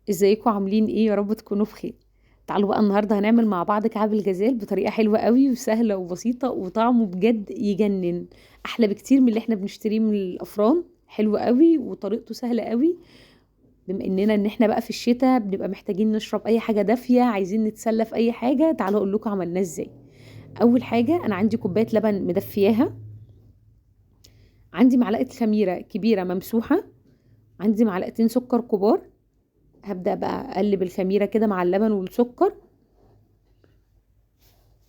ازيكم عاملين ايه؟ يا رب تكونوا بخير. تعالوا بقى النهارده هنعمل مع بعض كعب الجزال بطريقه حلوه قوي وسهله وبسيطه وطعمه بجد يجنن. احلى بكتير من اللي احنا بنشتريه من الافران. حلو قوي وطريقته سهله قوي. بما ان احنا بقى في الشتاء بنبقى محتاجين نشرب اي حاجه دافيه، عايزين نتسلى في اي حاجه، تعالوا اقول لكم عملناه ازاي. اول حاجه انا عندي كوبايه لبن مدفياها، عندي معلقه خميره كبيره ممسوحه، عندي معلقتين سكر كبار. هبدأ بقى اقلب الخميره كده مع اللبن والسكر،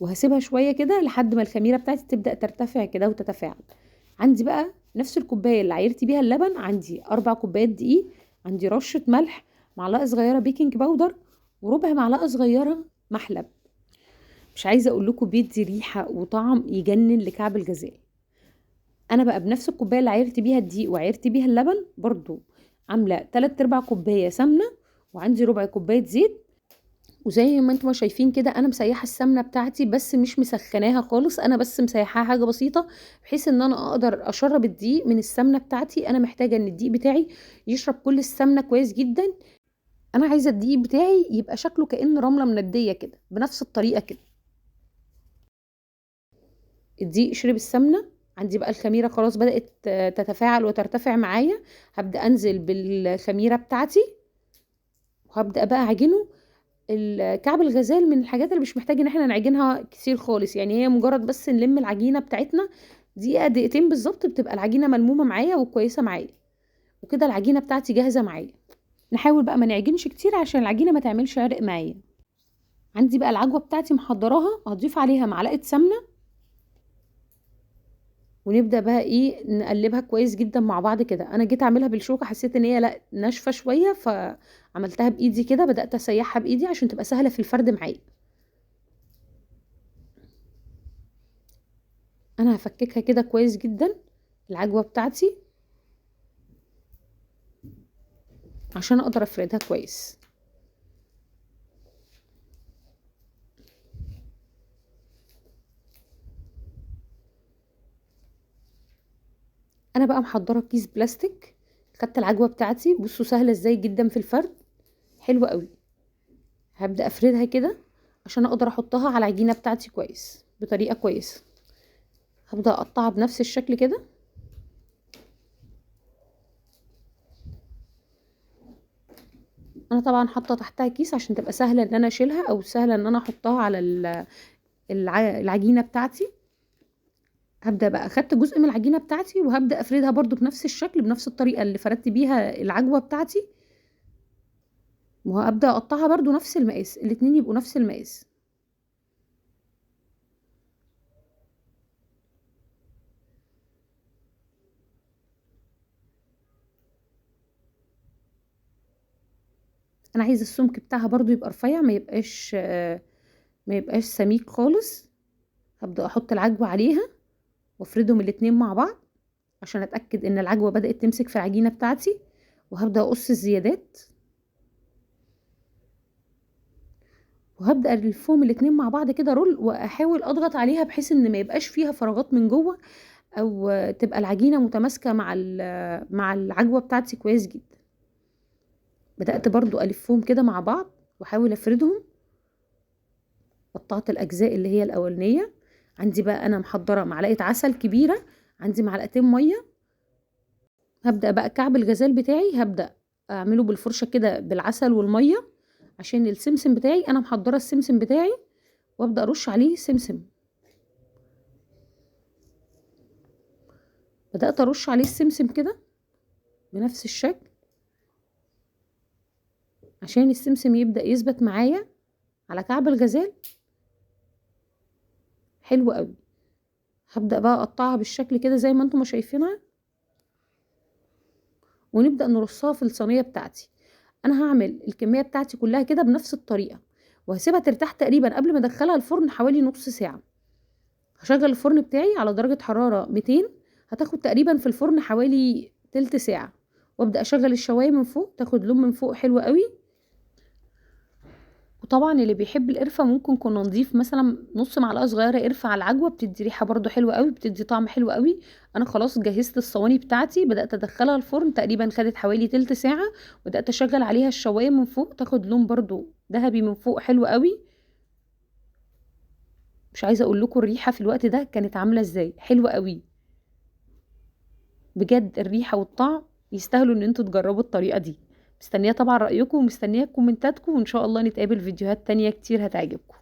وهسيبها شويه كده لحد ما الخميره بتاعتي تبدا ترتفع كده وتتفاعل. عندي بقى نفس الكوبايه اللي عايرتي بيها اللبن، عندي 4 كوبايات دقيق، عندي رشه ملح، معلقه صغيره بيكنج باودر، وربع معلقه صغيره محلب. مش عايزه اقول لكم بيدي ريحه وطعم يجنن لكعب الجزال. انا بقى بنفس الكوبايه اللي عايرتي بيها الدقيق وعايرتي بيها اللبن برضو عامله 3/4 كوبايه سمنه، وعندي ربع كوبايه زيت. وزي ما انتم شايفين كده انا مسيحه السمنه بتاعتي، بس مش مسخناها خالص، انا بس مسيحاها حاجه بسيطه بحيث ان انا اقدر اشرب الدقيق من السمنه بتاعتي. انا محتاجه ان الدقيق بتاعي يشرب كل السمنه كويس جدا. انا عايزه الدقيق بتاعي يبقى شكله كأن رمله منديه كده، بنفس الطريقه كده. الدقيق شرب السمنه، عندي بقى الخميره خلاص بدأت تتفاعل وترتفع معايا. هبدأ انزل بالخميره بتاعتي وهبدأ بقى اعجنه. الكعب الغزال من الحاجات اللي مش محتاج ان احنا نعجنها كتير خالص، يعني هي مجرد بس نلم العجينة بتاعتنا دقيقة دقيقتين بالظبط بتبقى العجينة ملمومة معايا وكويسة معايا، وكده العجينة بتاعتي جاهزة معايا. نحاول بقى ما نعجنش كتير عشان العجينة ما تعملش عرق معايا. عندي بقى العجوة بتاعتي محضراها، هضيف عليها معلقة سمنة، ونبدأ بقى ايه نقلبها كويس جدا مع بعض كده. انا جيت اعملها بالشوكة حسيت ان هي لا ناشفة شوية، فعملتها بايدي كده، بدأت اسيحها بايدي عشان تبقى سهلة في الفرد معايا. انا هفككها كده كويس جدا العجوة بتاعتي عشان اقدر افردها كويس. انا بقى محضرة كيس بلاستيك، خدت العجوة بتاعتي، بصوا سهلة ازاي جدا في الفرد، حلوة قوي. هبدأ افردها كده عشان اقدر احطها على العجينة بتاعتي كويس بطريقة كويسة. هبدأ اقطعها بنفس الشكل كده. انا طبعا حاطة تحتها كيس عشان تبقى سهلة ان انا اشيلها او سهلة ان انا احطها على العجينة بتاعتي. هبدأ بقى اخدت جزء من العجينة بتاعتي وهبدأ افردها برضو بنفس الشكل بنفس الطريقة اللي فردت بيها العجوة بتاعتي، وهبدأ اقطعها برضو نفس المقاس، الاتنين يبقوا نفس المقاس. انا عايزه السمك بتاعها برضو يبقى رفيع، ما يبقاش سميك خالص. هبدأ احط العجوة عليها وافردهم الاتنين مع بعض عشان اتأكد ان العجوة بدأت تمسك في العجينة بتاعتي. وهبدأ اقص الزيادات وهبدأ الفهم الاتنين مع بعض كده رول، واحاول اضغط عليها بحيث ان ما يبقاش فيها فراغات من جوه، او تبقى العجينة متماسكة مع العجوة بتاعتي كويس جدا. بدأت برضو الفهم كده مع بعض واحاول افردهم. قطعت الاجزاء اللي هي الاولانيه. عندي بقى انا محضره معلقه عسل كبيره، عندي معلقتين ميه. هبدا بقى كعب الغزال بتاعي هبدا اعمله بالفرشه كده بالعسل والميه عشان السمسم بتاعي. انا محضره السمسم بتاعي وابدا ارش عليه سمسم. بدات ارش عليه السمسم كده بنفس الشكل عشان السمسم يبدا يثبت معايا على كعب الغزال. حلو قوي. هبدا بقى اقطعها بالشكل كده زي ما انتم شايفينها، ونبدا نرصها في الصينيه بتاعتي. انا هعمل الكميه بتاعتي كلها كده بنفس الطريقه، وهسيبها ترتاح تقريبا قبل ما ادخلها الفرن حوالي نص ساعه. هشغل الفرن بتاعي على درجه حراره 200، هتاخد تقريبا في الفرن حوالي تلت ساعه. وابدا اشغل الشوايه من فوق تاخد لون من فوق حلو قوي. وطبعا اللي بيحب القرفه ممكن كنا نضيف مثلا نص معلقه صغيره قرفه على العجوه، بتدي ريحه برضو حلوه قوي، بتدي طعم حلو قوي. انا خلاص جهزت الصواني بتاعتي، بدات ادخلها الفرن، تقريبا خدت حوالي تلت ساعه. بدات اشغل عليها الشوايه من فوق، تاخد لون برضو ذهبي من فوق حلو قوي. مش عايزه اقول لكم الريحه في الوقت ده كانت عامله ازاي، حلوه قوي بجد. الريحه والطعم يستاهلوا ان انتوا تجربوا الطريقه دي. مستنيه طبعا رايكم، ومستنيه كومنتاتكم، وان شاء الله نتقابل فيديوهات تانية كتير هتعجبكم.